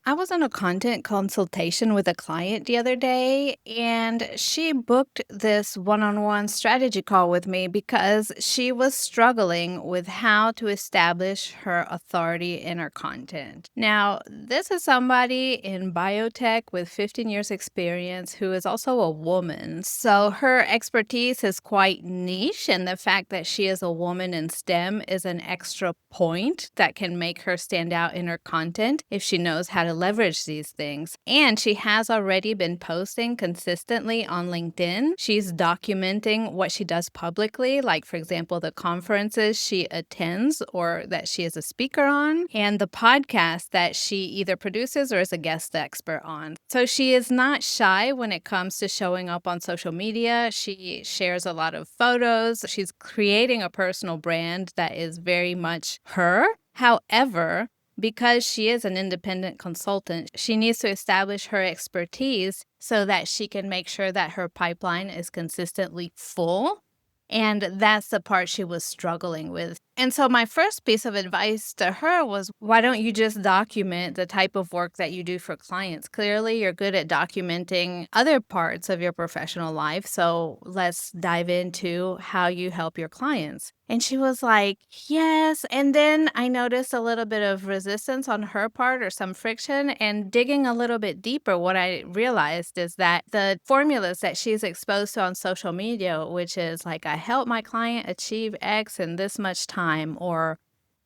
I was on a content consultation with a client the other day, and she booked this one on one strategy call with me because she was struggling with how to establish her authority in her content. Now, this is somebody in biotech with 15 years' experience who is also a woman. So her expertise is quite niche, and the fact that she is a woman in STEM is an extra point that can make her stand out in her content if she knows how to leverage these things. And she has already been posting consistently on LinkedIn. She's documenting what she does publicly, like, for example, the conferences she attends or that she is a speaker on, and the podcast that she either produces or is a guest expert on. So she is not shy when it comes to showing up on social media. She shares a lot of photos. She's creating a personal brand that is very much her. However, because she is an independent consultant, she needs to establish her expertise so that she can make sure that her pipeline is consistently full. And that's the part she was struggling with. And so my first piece of advice to her was, why don't you just document the type of work that you do for clients? Clearly, you're good at documenting other parts of your professional life. So let's dive into how you help your clients. And she was like, yes. And then I noticed a little bit of resistance on her part or some friction. And digging a little bit deeper, what I realized is that the formulas that she's exposed to on social media, which is like, I help my client achieve X in this much time, or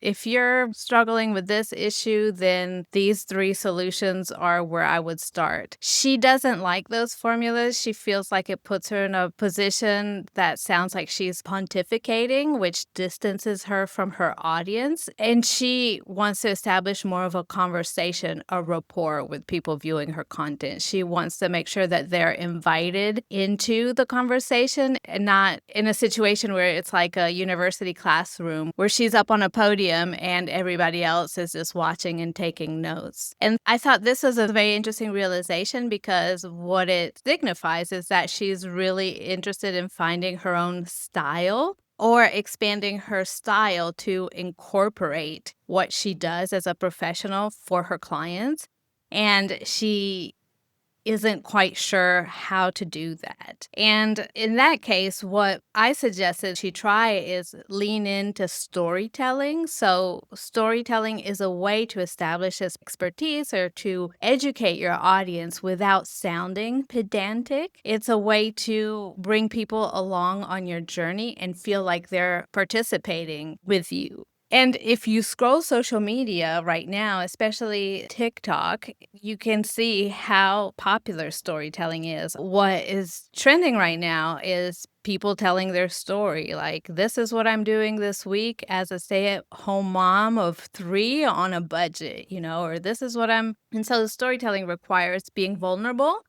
if you're struggling with this issue, then these three solutions are where I would start. She doesn't like those formulas. She feels like it puts her in a position that sounds like she's pontificating, which distances her from her audience. And she wants to establish more of a conversation, a rapport with people viewing her content. She wants to make sure that they're invited into the conversation and not in a situation where it's like a university classroom where she's up on a podium and everybody else is just watching and taking notes. And I thought this was a very interesting realization because what it signifies is that she's really interested in finding her own style or expanding her style to incorporate what she does as a professional for her clients. And she isn't quite sure how to do that. And in that case, what I suggested she try is lean into storytelling. So, storytelling is a way to establish this expertise or to educate your audience without sounding pedantic. It's a way to bring people along on your journey and feel like they're participating with you. And if you scroll social media right now, especially TikTok, you can see how popular storytelling is. What is trending right now is people telling their story. Like, this is what I'm doing this week as a stay-at-home mom of 3 on a budget, or this is what I'm. And so the storytelling requires being vulnerable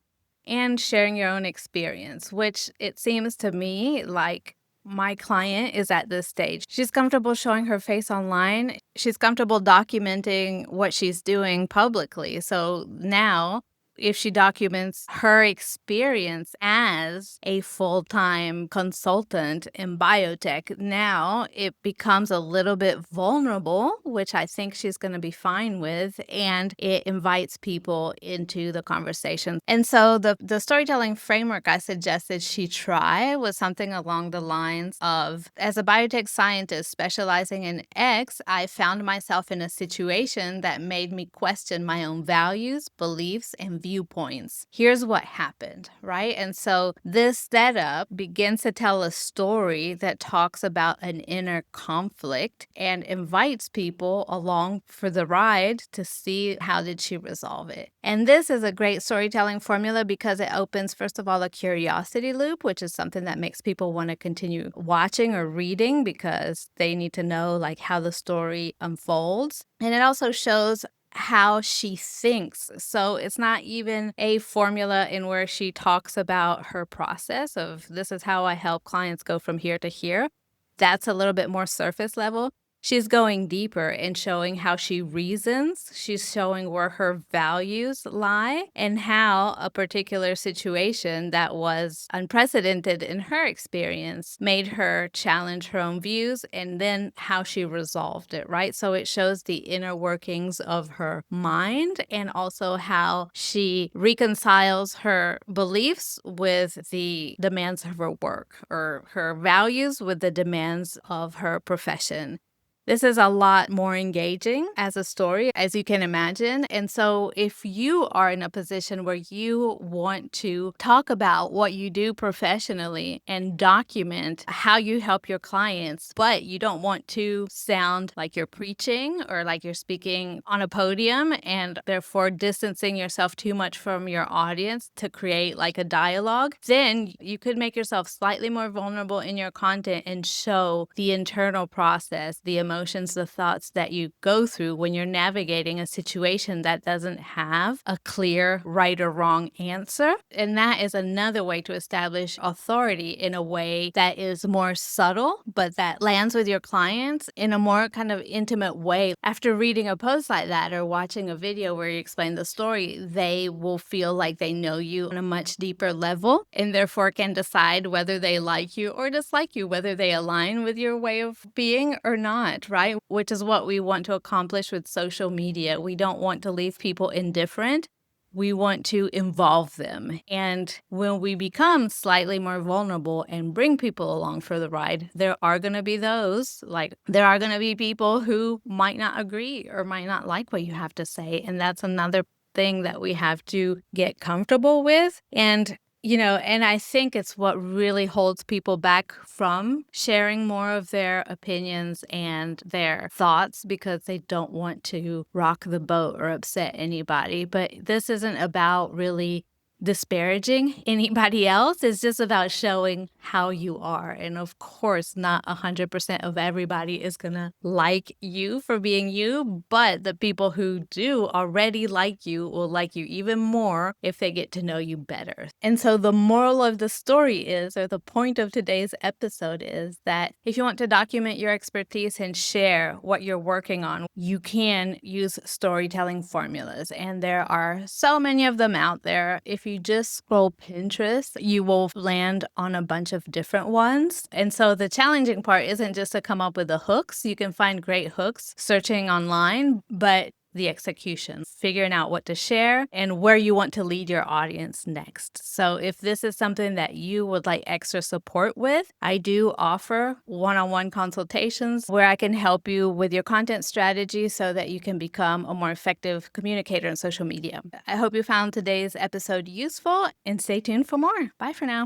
and sharing your own experience, which it seems to me like my client is at this stage. She's comfortable showing her face online. She's comfortable documenting what she's doing publicly. So now, if she documents her experience as a full-time consultant in biotech, now it becomes a little bit vulnerable, which I think she's going to be fine with, and it invites people into the conversation. And so the storytelling framework I suggested she try was something along the lines of, as a biotech scientist specializing in X, I found myself in a situation that made me question my own values, beliefs, and viewpoints. Here's what happened, right? And so this setup begins to tell a story that talks about an inner conflict and invites people along for the ride to see how did she resolve it. And this is a great storytelling formula because it opens, first of all, a curiosity loop, which is something that makes people want to continue watching or reading because they need to know like how the story unfolds. And it also shows how she thinks. So it's not even a formula in where she talks about her process of, this is how I help clients go from here to here. That's a little bit more surface level. She's going deeper and showing how she reasons. She's showing where her values lie and how a particular situation that was unprecedented in her experience made her challenge her own views and then how she resolved it, right? So it shows the inner workings of her mind and also how she reconciles her beliefs with the demands of her work or her values with the demands of her profession. This is a lot more engaging as a story, as you can imagine. And so, if you are in a position where you want to talk about what you do professionally and document how you help your clients, but you don't want to sound like you're preaching or like you're speaking on a podium and therefore distancing yourself too much from your audience to create like a dialogue, then you could make yourself slightly more vulnerable in your content and show the internal process, the emotions, the thoughts that you go through when you're navigating a situation that doesn't have a clear right or wrong answer. And that is another way to establish authority in a way that is more subtle, but that lands with your clients in a more kind of intimate way. After reading a post like that or watching a video where you explain the story, they will feel like they know you on a much deeper level and therefore can decide whether they like you or dislike you, whether they align with your way of being or not, right? Which is what we want to accomplish with social media. We don't want to leave people indifferent. We want to involve them. And when we become slightly more vulnerable and bring people along for the ride, there are going to be there are going to be people who might not agree or might not like what you have to say. And that's another thing that we have to get comfortable with. And I think it's what really holds people back from sharing more of their opinions and their thoughts because they don't want to rock the boat or upset anybody. But this isn't about really disparaging anybody else. It's just about showing how you are. And of course, not 100% of everybody is going to like you for being you, but the people who do already like you will like you even more if they get to know you better. And so the moral of the story is, or the point of today's episode is that if you want to document your expertise and share what you're working on, you can use storytelling formulas. And there are so many of them out there. If you just scroll Pinterest, you will land on a bunch of different ones. And so the challenging part isn't just to come up with the hooks. You can find great hooks searching online, but the execution, figuring out what to share and where you want to lead your audience next. So if this is something that you would like extra support with, I do offer one-on-one consultations where I can help you with your content strategy so that you can become a more effective communicator on social media. I hope you found today's episode useful and stay tuned for more. Bye for now.